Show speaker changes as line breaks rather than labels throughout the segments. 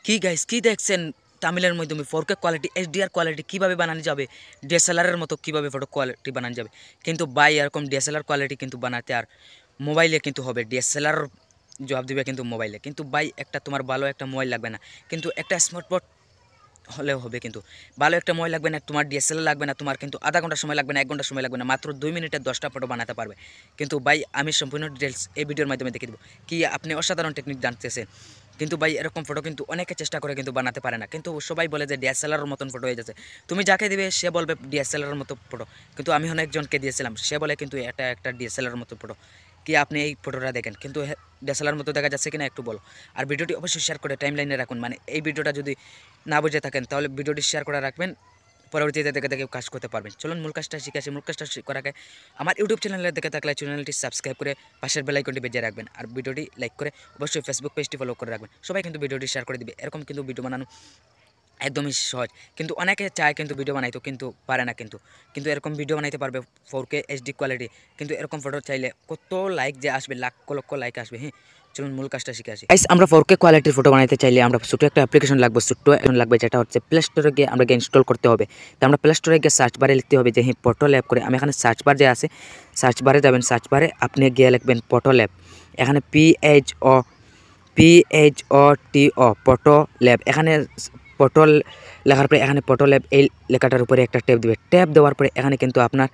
কি গাইস কি দেখছেন তামিলের মাধ্যমে 4K কোয়ালিটি এইচডিআর কোয়ালিটি কিভাবে বানানো যাবে ডিএসএলআর এর মতো কিভাবে ফটো কোয়ালিটি বানানো যাবে কিন্তু ভাই এরকম ডিএসএলআর কোয়ালিটি কিন্তু বানাতে আর মোবাইলে কিন্তু হবে ডিএসএলআর জবাব দিবে কিন্তু মোবাইলে কিন্তু ভাই একটা তোমার ভালো একটা মোবাইল লাগবে না কিন্তু একটা স্মার্টফোন হলেও হবে কিন্তু ভালো একটা মোবাইল লাগবে না তোমার ডিএসএলআর লাগবে না তোমার কিন্তু আধা ঘন্টা সময় লাগবে না 1 ঘন্টা সময় লাগবে না মাত্র 2 মিনিটে 10টা ফটো বানাতে পারবে কিন্তু ভাই আমি সম্পূর্ণ ডিটেলস এই ভিডিওর মাধ্যমে দেখিয়ে দেবো কি আপনি অসাধারণ টেকনিক জানতেছেন কিন্তু ভাই এরকম ফটো কিন্তু অনেকে চেষ্টা করে কিন্তু বানাতে পারে না কিন্তু সবাই বলে যে ডিএসএলআর মতন ফটো হয়ে যাচ্ছে তুমি যাকে দিবে সে বলবে ডিএসএলআর মতো ফটো কিন্তু আমি অনেকজনকে দিয়েছিলাম সে বলে কিন্তু এটা একটা ডিএসএলআর মতো ফটো কি আপনি এই ফটোটা দেখেন কিন্তু ডিএসএলআর মতো দেখা যাচ্ছে কিনা একটু বলো আর ভিডিওটি অবশ্যই শেয়ার করে টাইমলাইনে রাখুন মানে এই ভিডিওটা যদি না বুঝে থাকেন তাহলে ভিডিওটি শেয়ার করে রাখবেন পরবর্তীতে দেখে দেখে কাজ করতে পারবেন চলুন মূল কাজটা শিখে আসি মূল কাজটা করার আগে আমার ইউটিউব চ্যানেলে দেখে থাকলে চ্যানেলটি সাবস্ক্রাইব করে পাশের বেল আইকনটি বেজে রাখবেন আর ভিডিওটি লাইক করে অবশ্যই ফেসবুক পেজটি ফলো করে রাখবেন সবাই কিন্তু ভিডিওটি শেয়ার করে দিবে এরকম কিন্তু ভিডিও বানানো একদমই সহজ কিন্তু অনেকে চায় কিন্তু ভিডিও বানাইতো কিন্তু পারে না কিন্তু এরকম ভিডিও বানাইতে পারবে 4K এইচডি কোয়ালিটি কিন্তু এরকম ফটো চাইলে কত লাইক যে আসবে লাখ লক্ষ লাইক আসবে হ্যাঁ চলুন মূল কাজটা শিখে আসি গাইস আমরা 4K কোয়ালিটির ফটো বানাইতে চাইলে আমরা ছোট একটা অ্যাপ্লিকেশন লাগবে ছোট্ট এখন লাগবে যেটা হচ্ছে প্লে স্টোরে গিয়ে আমরা ইনস্টল করতে হবে তো আমরা প্লে স্টোরে গিয়ে সার্চ বারে লিখতে হবে যে হ্যাঁ ফটো ল্যাব করে আমি এখানে সার্চ বার যে আছে সার্চ বারে যাবেন সার্চ বারে আপনি গিয়ে লিখবেন ফটো ল্যাব এখানে PHOTO ফটো ল্যাব এখানে পটল লেখার পরে এখানে পটল ল্যাব এই লেখাটার উপরে একটা ট্যাব দিবে ট্যাব দেওয়ার পরে এখানে কিন্তু আপনার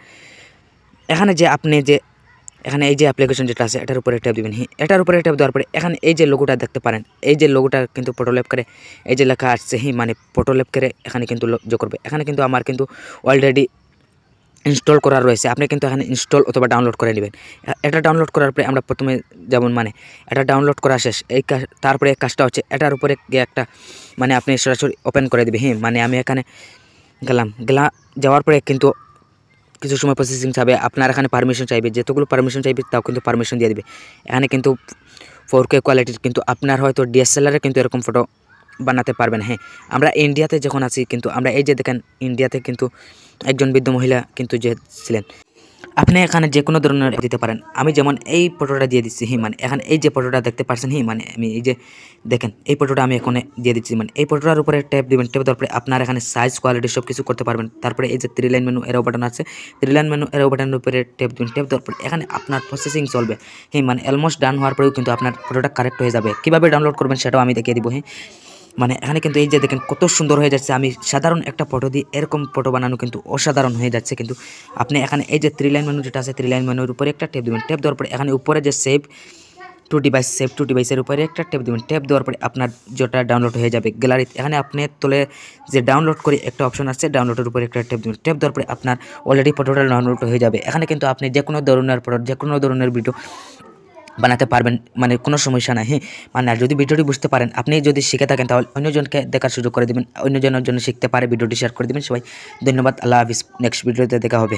এখানে যে আপনি যে এখানে এই যে অ্যাপ্লিকেশন যেটা আছে এটার উপরে ট্যাব দিবেন এটার উপরে ট্যাব দেওয়ার পরে এখানে এই যে লোগোটা দেখতে পারেন এই যে লোগোটা কিন্তু পটল ল্যাব করে এই যে লেখা আসছে মানে পটল ল্যাব করে এখানে কিন্তু যোগ করবে এখানে কিন্তু আমার কিন্তু অলরেডি ইনস্টল করা রয়েছে আপনি কিন্তু এখানে ইনস্টল অথবা ডাউনলোড করে নেবেন এটা ডাউনলোড করার পরে আমরা প্রথমে যেমন মানে এটা ডাউনলোড করা শেষ এই তারপরে এই কাজটা হচ্ছে এটার উপরে গিয়ে একটা মানে আপনি সরাসরি ওপেন করে দেবে মানে আমি এখানে যাওয়ার পরে কিন্তু কিছু সময় প্রসেসিং চাইবে আপনার এখানে পারমিশন চাইবে যতগুলো পারমিশন চাইবে তাও কিন্তু পারমিশন দিয়ে দেবে এখানে কিন্তু 4K কোয়ালিটির কিন্তু আপনার হয়তো ডিএসএলআরে কিন্তু এরকম ফটো বানাতে পারবেন আমরা ইন্ডিয়াতে যখন আছি কিন্তু আমরা এই যে দেখেন ইন্ডিয়াতে কিন্তু একজন বৃদ্ধ মহিলা কিন্তু যে ছিলেন আপনি এখানে যে কোনো ধরনের দিতে পারেন আমি যেমন এই ফটোটা দিয়ে দিচ্ছি মানে এখানে এই যে ফটোটা দেখতে পাচ্ছেন মানে আমি এই যে দেখেন এই ফটোটা আমি এখানে দিয়ে দিচ্ছি মানে এই ফটোটার উপরে ট্যাপ দিবেন ট্যাপ দেওয়ার পরে আপনার এখানে সাইজ কোয়ালিটি সব কিছু করতে পারবেন তারপরে এই যে 3 লাইন মেনু এরো বাটন আছে 3 লাইন মেনু এরো বাটনের উপরে ট্যাপ দিবেন ট্যাপ দেওয়ার পরে এখানে আপনার প্রসেসিং চলবে মানে অলমোস্ট ডান হওয়ার পরেও কিন্তু আপনার ফটোটা কারেক্ট হয়ে যাবে কীভাবে ডাউনলোড করবেন সেটাও আমি দেখিয়ে দিব মানে এখানে কিন্তু এই যে দেখেন কত সুন্দর হয়ে যাচ্ছে আমি সাধারণ একটা ফটো দিয়ে এরকম ফটো বানানো কিন্তু অসাধারণ হয়ে যাচ্ছে কিন্তু আপনি এখানে এই যে 3 লাইন মেনু যেটা আছে 3 লাইন মেনুর উপরে একটা ট্যাপ দিবেন ট্যাপ দেওয়ার পরে এখানে উপরে যে সেভ টু ডিভাইসের উপরে একটা ট্যাপ দিবেন ট্যাপ দেওয়ার পরে আপনার যেটা ডাউনলোড হয়ে যাবে গ্যালারিতে এখানে আপনি তোলে যে ডাউনলোড করে একটা অপশন আছে ডাউনলোডের উপরে একটা ট্যাপ দিবেন ট্যাপ দেওয়ার পরে আপনার অলরেডি ফটোটা ডাউনলোড হয়ে যাবে এখানে কিন্তু আপনি যে কোনো ধরনের ফটো যে কোনো ধরনের ভিডিও বানাতে পারবেন মানে কোনো সমস্যা নাই মানে যদি ভিডিওটি বুঝতে পারেন আপনি যদি শিখে থাকেন তাহলে অন্যজনকে দেখার সুযোগ করে দেবেন অন্যজনের জন্য শিখতে পারে ভিডিওটি শেয়ার করে দেবেন সবাই ধন্যবাদ আল্লাহ হাফিজ নেক্সট ভিডিওতে দেখা হবে।